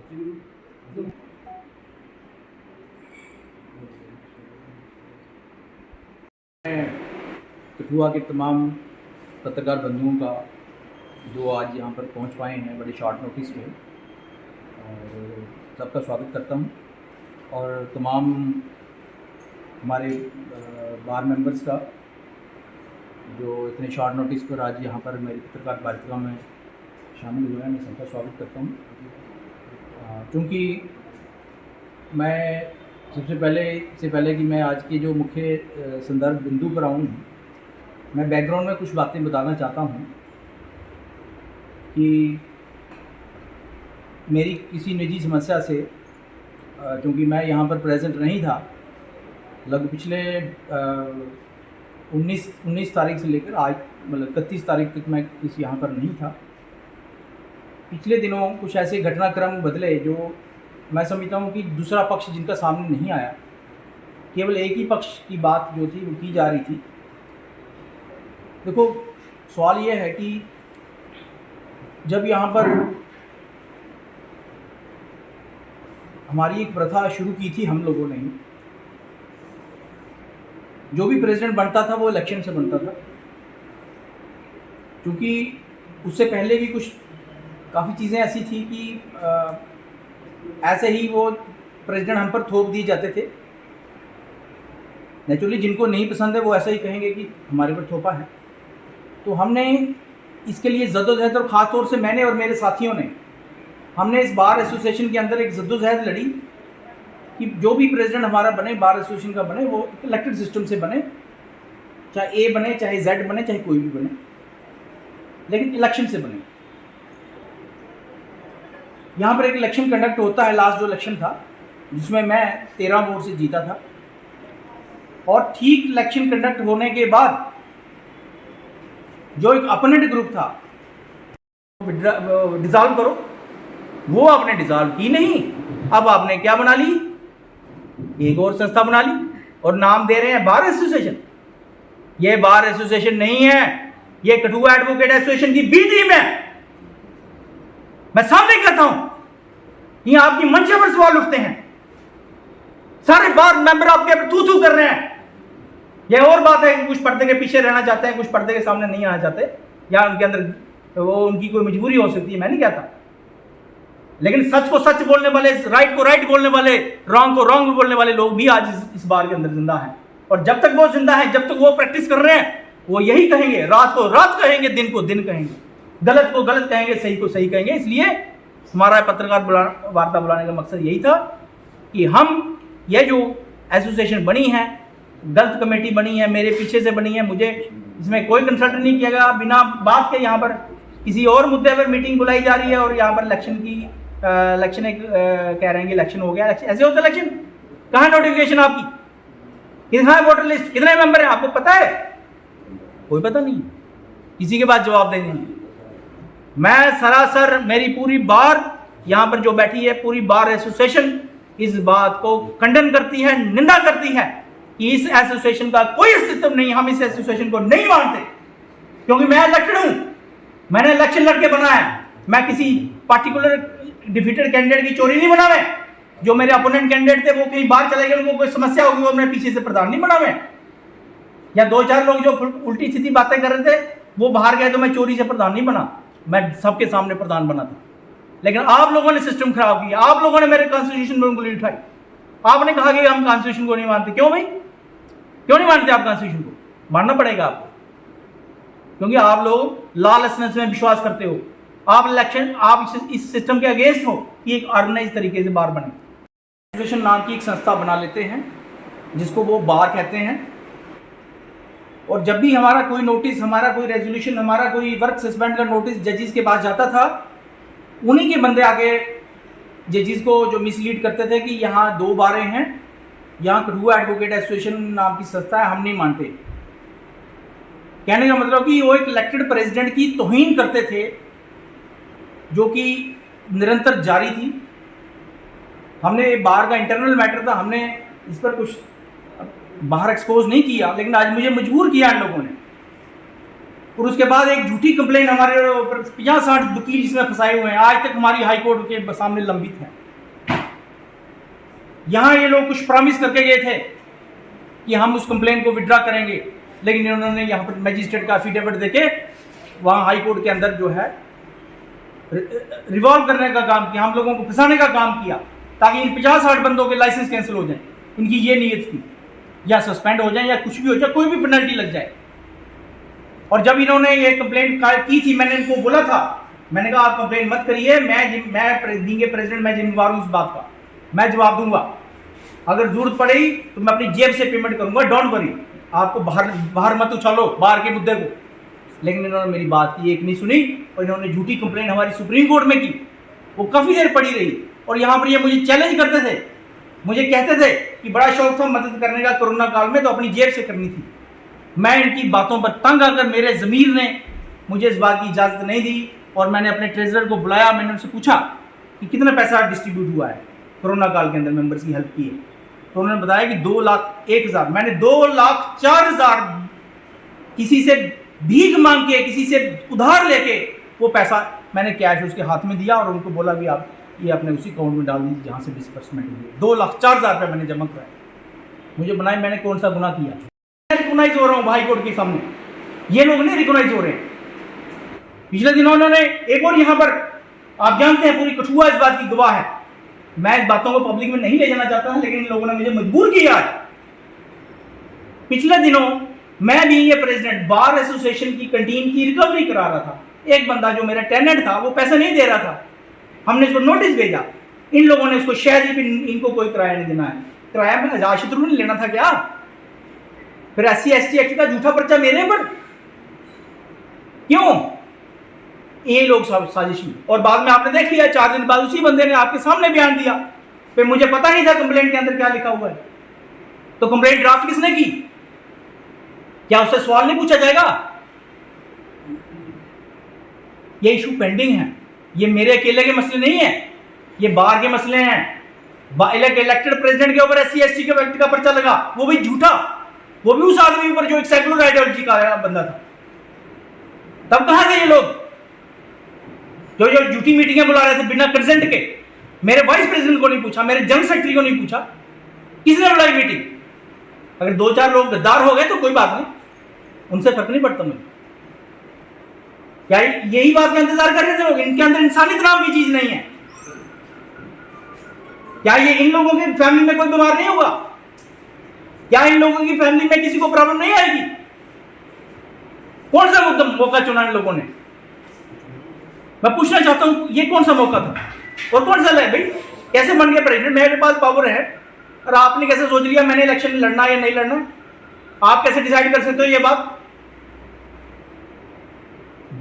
कठुआ के तमाम पत्रकार बंधुओं का जो आज यहाँ पर पहुँच पाए हैं बड़े शॉर्ट नोटिस पे, और सबका स्वागत करता हूँ। और तमाम हमारे बार मेंबर्स का जो इतने शॉर्ट नोटिस पर आज यहाँ पर मेरी पत्रकार वार्ता में शामिल हुए हैं, मैं सबका स्वागत करता हूँ। क्योंकि मैं सबसे पहले कि मैं आज के जो मुख्य संदर्भ बिंदु पर आऊँ, मैं बैकग्राउंड में कुछ बातें बताना चाहता हूँ कि मेरी किसी निजी समस्या से, क्योंकि मैं यहाँ पर प्रेजेंट नहीं था, लगभग पिछले 19 तारीख से लेकर आज मतलब 31 तारीख तक मैं इस यहाँ पर नहीं था। पिछले दिनों कुछ ऐसे घटनाक्रम बदले जो मैं समझता हूँ कि दूसरा पक्ष जिनका सामने नहीं आया, केवल एक ही पक्ष की बात जो थी वो की जा रही थी। देखो, सवाल ये है कि जब यहाँ पर हमारी एक प्रथा शुरू की थी हम लोगों ने, जो भी प्रेसिडेंट बनता था वो इलेक्शन से बनता था, क्योंकि उससे पहले भी कुछ काफ़ी चीज़ें ऐसी थी कि ऐसे ही वो प्रेसिडेंट हम पर थोप दिए जाते थे। नेचुरली जिनको नहीं पसंद है वो ऐसा ही कहेंगे कि हमारे पर थोपा है। तो हमने इसके लिए जद्दोजहद, और ख़ास तौर से मैंने और मेरे साथियों ने, हमने इस बार एसोसिएशन के अंदर एक जद्दोजहद लड़ी कि जो भी प्रेसिडेंट हमारा बने, बार एसोसिएशन का बने, वो इलेक्टेड सिस्टम से बने, चाहे ए बने, चाहे जेड बने, चाहे कोई भी बने, लेकिन इलेक्शन से बने। यहाँ पर एक इलेक्शन कंडक्ट होता है, लास्ट जो इलेक्शन था जिसमें मैं 13 वोट से जीता था, और ठीक इलेक्शन कंडक्ट होने के बाद जो एक अपोनेंट ग्रुप था, डिसॉल्व करो, वो आपने डिसॉल्व की नहीं। अब आपने क्या बना ली, एक और संस्था बना ली और नाम दे रहे हैं बार एसोसिएशन। ये बार एसोसिएशन नहीं है, ये कठुआ एडवोकेट एसोसिएशन की बी टीम है। मैं सामने कहता हूं, ये आपकी मंशा पर सवाल उठते हैं, सारे बार मेंबर आपके थू थू कर रहे हैं। यह और बात है कि कुछ पर्दे के पीछे रहना चाहते हैं, कुछ पर्दे के सामने नहीं आना चाहते, या उनके अंदर वो उनकी कोई मजबूरी हो सकती है, मैं नहीं कहता। लेकिन सच को सच बोलने वाले, राइट को राइट बोलने वाले, रॉन्ग को रॉन्ग बोलने वाले लोग भी आज इस बार के अंदर जिंदा हैं। और जब तक वो जिंदा है, जब तक वो प्रैक्टिस कर रहे हैं, वो यही कहेंगे, रात को रात कहेंगे, दिन को दिन कहेंगे, गलत को गलत कहेंगे, सही को सही कहेंगे। इसलिए हमारा पत्रकार वार्ता बुलाने का मकसद यही था कि हम, ये जो एसोसिएशन बनी है, गलत कमेटी बनी है, मेरे पीछे से बनी है, मुझे इसमें कोई कंसल्ट नहीं किया गया, बिना बात के यहाँ पर किसी और मुद्दे पर मीटिंग बुलाई जा रही है, और यहाँ पर इलेक्शन कह रहे हैं कि इलेक्शन हो गया। ऐसे होता इलेक्शन? कहाँ नोटिफिकेशन आपकी, कितना है वोटर लिस्ट, कितने मेंबर हैं, आपको पता है? कोई पता नहीं, किसी के पास जवाब देंगे। मैं सरासर, मेरी पूरी बार यहाँ पर जो बैठी है, पूरी बार एसोसिएशन इस बात को खंडन करती है, निंदा करती है कि इस एसोसिएशन का कोई अस्तित्व नहीं, हम इस एसोसिएशन को नहीं मानते। क्योंकि मैं इलेक्टेड हूं, मैंने इलेक्शन लड़के बना है, मैं किसी पार्टिकुलर डिफीटेड कैंडिडेट की चोरी नहीं बना मैं। जो मेरे अपोनेंट कैंडिडेट थे वो कहीं बाहर चले गए, उनको कोई समस्या होगी, वो मेरे पीछे से प्रधान नहीं बना मैं। या 2-4 लोग जो उल्टी सीधी बातें कर रहे थे वो बाहर गए, तो मैं चोरी से प्रधान नहीं बना, मैं सबके सामने प्रधान बना था। लेकिन आप लोगों ने सिस्टम खराब किया, आप लोगों ने मेरे कॉन्स्टिट्यूशन पर उंगली उठाई, आपने कहा कि हम कॉन्स्टिट्यूशन को नहीं मानते। क्यों भाई, क्यों नहीं मानते आप कॉन्स्टिट्यूशन को? मानना पड़ेगा आपको, क्योंकि आप लोग लॉलेसनेस में विश्वास करते हो। आप इस सिस्टम के अगेंस्ट हो कि एक ऑर्गेनाइज तरीके से बार बने। एसोसिएशन नाम की एक संस्था बना लेते हैं जिसको वो बार कहते हैं, और जब भी हमारा कोई नोटिस, हमारा कोई रेजोल्यूशन, हमारा कोई वर्क सस्पेंड का नोटिस जजेस के पास जाता था, उन्हीं के बंदे आके जजेस को जो मिसलीड करते थे कि यहाँ 2 बारें हैं, यहाँ कठुआ एडवोकेट एसोसिएशन नाम की संस्था है, हम नहीं मानते। कहने का मतलब कि वो एक इलेक्टेड प्रेसिडेंट की तौहीन करते थे, जो कि निरंतर जारी थी। हमने बाहर का इंटरनल मैटर था, हमने इस पर कुछ बाहर एक्सपोज नहीं किया, लेकिन आज मुझे मजबूर किया इन लोगों ने। और उसके बाद एक झूठी कंप्लेंट हमारे ऊपर 50-60 वकील जिसमें फंसाए हुए हैं, आज तक हमारी हाई कोर्ट के सामने लंबित है। यहाँ ये लोग कुछ प्रॉमिस करके गए थे कि हम उस कंप्लेंट को विड्रॉ करेंगे, लेकिन इन्होंने यहाँ पर मजिस्ट्रेट का एफिडेविट देके वहाँ हाई कोर्ट के अंदर जो है रिवॉल्व करने का काम किया, हम लोगों को फंसाने का काम किया ताकि इन 50-60 बंदों के लाइसेंस कैंसिल हो जाए। इनकी ये नीयत थी, या सस्पेंड हो जाए या कुछ भी हो जाए, कोई भी पेनल्टी लग जाए। और जब इन्होंने ये कंप्लेंट की थी, मैंने इनको बोला था, मैंने कहा आप कंप्लेंट मत करिए, मैं बीइंग ए प्रेसिडेंट मैं जिम्मेवार हूँ उस बात का, मैं जवाब दूंगा, अगर जरूरत पड़ेगी तो मैं अपनी जेब से पेमेंट करूंगा, डोंट वरी, आपको बाहर मत उछालो बाहर के मुद्दे को। लेकिन इन्होंने मेरी बात की एक नहीं सुनी और इन्होंने झूठी कंप्लेंट हमारी सुप्रीम कोर्ट में की, वो काफ़ी देर पड़ी रही। और यहाँ पर ये मुझे चैलेंज करते थे, मुझे कहते थे कि बड़ा शौक था मदद करने का कोरोना काल में, तो अपनी जेब से करनी थी। मैं इनकी बातों पर तंग आकर मेरे ज़मीर ने मुझे इस बात की इजाज़त नहीं दी और मैंने अपने ट्रेजरर को बुलाया, मैंने उनसे पूछा कि कितना पैसा डिस्ट्रीब्यूट हुआ है कोरोना काल के अंदर, मेंबर्स की हेल्प की है। तो उन्होंने बताया कि 2,01,000, मैंने 2,04,000 किसी से भीख मांग के, किसी से उधार लेके वो पैसा मैंने कैश उसके हाथ में दिया और उनको बोला भी आप ये अपने उसी अकाउंट में डाल दीजिए जहाँ से डिस्बर्समेंट हुई। 2,04,000 रुपये मैंने जमा कराया। मुझे बनाए मैंने कौन सा गुनाह किया? मैं रिकॉग्नाइज हो रहा हूँ हाई कोर्ट के सामने, ये लोग नहीं रिकॉग्नाइज हो रहे हैं। पिछले दिनों उन्होंने एक और यहाँ पर, आप जानते हैं पूरी कठुआ इस बात की गवाह है, मैं इस बातों को पब्लिक में नहीं ले जाना चाहता हूं, लेकिन इन लोगों ने मुझे मजबूर किया। पिछले दिनों मैं भी ये प्रेसिडेंट बार एसोसिएशन की कैंटीन की रिकवरी करा रहा था, एक बंदा जो मेरा टेनेंट था वो पैसा नहीं दे रहा था, हमने इसको नोटिस भेजा, इन लोगों ने इसको शह दी कि इनको कोई किराया नहीं देना है। किराया में आजाद शत्रु नहीं लेना था क्या? फिर SC/ST एक्ट का झूठा पर्चा मेरे पर क्यों? ये लोग साजिशी। और बाद में आपने देख लिया 4 दिन बाद उसी बंदे ने आपके सामने बयान दिया, फिर मुझे पता नहीं था कंप्लेंट के अंदर क्या लिखा हुआ है। तो कंप्लेंट ड्राफ्ट किसने की? क्या उससे सवाल नहीं पूछा जाएगा? ये इशू पेंडिंग है, ये मेरे अकेले के मसले नहीं है, ये बाहर के मसले हैं। इलेक्टेड प्रेसिडेंट के ऊपर SC/ST के व्यक्ति का पर्चा लगा, वो भी झूठा, वो भी उस आदमी पर जो एक सेकुलर आइडियोलॉजी का बंदा था। तब कहां थे ये लोग जो झूठी मीटिंगें बुला रहे थे बिना कंसेंट के? मेरे वाइस प्रेसिडेंट को नहीं पूछा, मेरे जनरल सेक्रेटरी को नहीं पूछा, किसने बुलाई मीटिंग? अगर 2-4 लोग गद्दार हो गए तो कोई बात नहीं, उनसे फर्क नहीं पड़ता मुझे। क्या यही बात का इंतजार कर रहे थे लोग? इनके अंदर इंसानियत नाम की चीज नहीं है क्या? ये इन लोगों की फैमिली में कोई बीमार नहीं होगा क्या? इन लोगों की फैमिली में किसी को प्रॉब्लम नहीं आएगी? कौन सा मौका चुना इन लोगों ने? मैं पूछना चाहता हूं, ये कौन सा मौका था और कौन सा है भाई? कैसे बन गया प्रेसिडेंट? मेरे पास पावर है और आपने कैसे सोच लिया मैंने इलेक्शन लड़ना या नहीं लड़ना? आप कैसे डिसाइड कर सकते हो ये बात?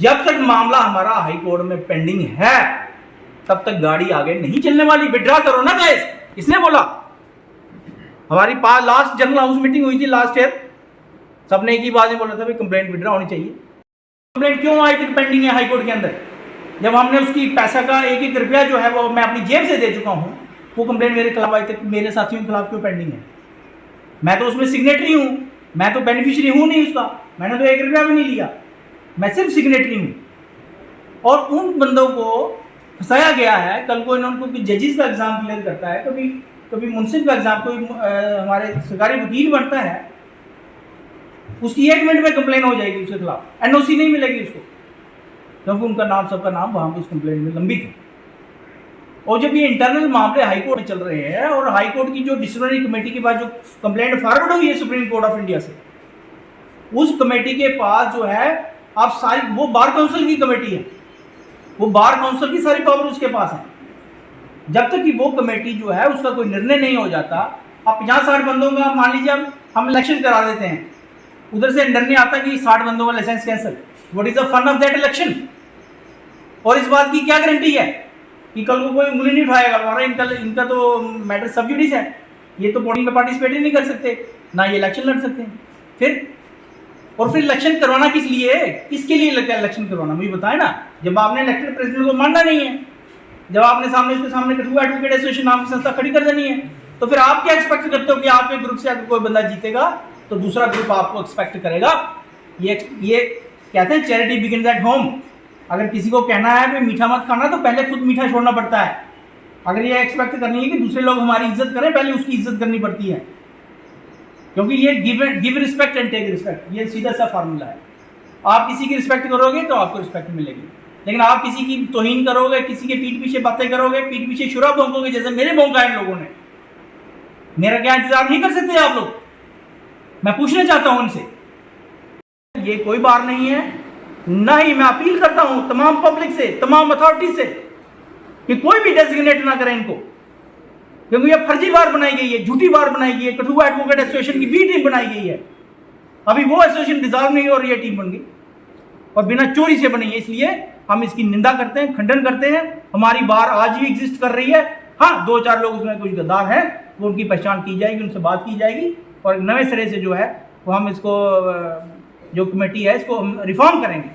जब तक मामला हमारा हाई कोर्ट में पेंडिंग है तब तक गाड़ी आगे नहीं चलने वाली। विड्रॉ करो ना गाइस, इसने बोला। हमारी पास लास्ट जनरल हाउस मीटिंग हुई थी लास्ट ईयर, सबने एक ही बात ही बोला था भाई कंप्लेंट विड्रॉ होनी चाहिए। कंप्लेंट क्यों आज तक पेंडिंग है हाई कोर्ट के अंदर? जब हमने उसकी पैसा का 1-1 रुपया जो है वो मैं अपनी जेब से दे चुका हूं, वो कंप्लेंट मेरे खिलाफ आज तक मेरे साथियों के खिलाफ क्यों पेंडिंग है? मैं तो उसमें सिग्नेटरी हूं, मैं तो बेनिफिशियरी हूं नहीं उसका, मैंने तो 1 रुपया भी नहीं लिया, मैं सिर्फ सिग्नेटरी हूं। और उन बंदों को फंसाया गया है। कल को इन्होंने जजेस का एग्जाम क्लियर करता है, कभी मुंसिफ का एग्जाम, कोई हमारे सरकारी वकील बनता है, उसकी 1 मिनट में कंप्लेन हो जाएगी उसके खिलाफ, NOC नहीं मिलेगी उसको, क्योंकि उनका नाम, सबका नाम वहाँ पर उस कंप्लेन में लंबित है। और जब ये इंटरनल मामले हाई कोर्ट में चल रहे हैं और हाई कोर्ट की जो डिसिप्लिनरी कमेटी के पास जो कंप्लेंट फॉरवर्ड हुई है सुप्रीम कोर्ट ऑफ इंडिया से, उस कमेटी के पास जो है आप सारी, वो बार काउंसिल की कमेटी है, वो बार काउंसिल की सारी पावर उसके पास है। जब तक कि वो कमेटी जो है उसका कोई निर्णय नहीं हो जाता, आप 50-60 बंदों का मान लीजिए हम इलेक्शन करा देते हैं, उधर से निर्णय आता कि 60 बंदों का लाइसेंस कैंसिल, what is the fun of that election? और इस बात की क्या गारंटी है कि कल को कोई उंगली नहीं उठाएगा? हमारा इनका तो मैटर सब जुडिस है, ये तो वोटिंग में पार्टिसिपेट ही नहीं कर सकते, ना ये इलेक्शन लड़ सकते हैं। फिर इलेक्शन करवाना किस लिए है? किसके लिए लगता है इलेक्शन करवाना? मुझे बताए ना। जब आपने इलेक्टेड प्रेसिडेंट को मानना नहीं है, जब आपने उसके सामने कठुआ एडवोकेट एसोसिएशन नाम की संस्था खड़ी कर देनी है, तो फिर आप क्या एक्सपेक्ट करते हो कि आपके ग्रुप से अगर कोई बंदा जीतेगा तो दूसरा ग्रुप आपको एक्सपेक्ट करेगा? ये कहते हैं चैरिटी बिगिन्स एट होम। अगर किसी को कहना है कि मीठा मत खाना, तो पहले खुद मीठा छोड़ना पड़ता है, अगर ये एक्सपेक्ट करनी है कि दूसरे लोग हमारी इज्जत करें, पहले उसकी इज्जत करनी पड़ती है, क्योंकि ये give respect and take respect, ये सीधा सा फार्मूला है। आप किसी की रिस्पेक्ट करोगे तो आपको रिस्पेक्ट मिलेगी, लेकिन आप किसी की तौहीन करोगे, किसी के पीठ पीछे बातें करोगे, पीठ पीछे शुरा भोंकोगे, जैसे मेरे भोंका इन लोगों ने, मेरा क्या इंतजार नहीं कर सकते आप लोग? मैं पूछना चाहता हूं उनसे, ये कोई बार नहीं है, ना ही मैं अपील करता हूं तमाम पब्लिक से, तमाम अथॉरिटी से कि कोई भी डेजिग्नेट ना करें इनको, क्योंकि ये फर्जी बार बनाई गई है, झूठी बार बनाई गई है। कठुआ एडवोकेट एसोसिएशन की बी टीम बनाई गई है, अभी वो एसोसिएशन डिजॉल्व नहीं और ये टीम बन गई, और बिना चोरी से बनी है। इसलिए हम इसकी निंदा करते हैं, खंडन करते हैं। हमारी बार आज भी एग्जिस्ट कर रही है। हाँ, 2-4 लोग उसमें कुछ गद्दार हैं, वो उनकी पहचान की जाएगी, उनसे बात की जाएगी, और नए सिरे से जो है वो हम इसको, जो कमेटी है, इसको हम रिफॉर्म करेंगे।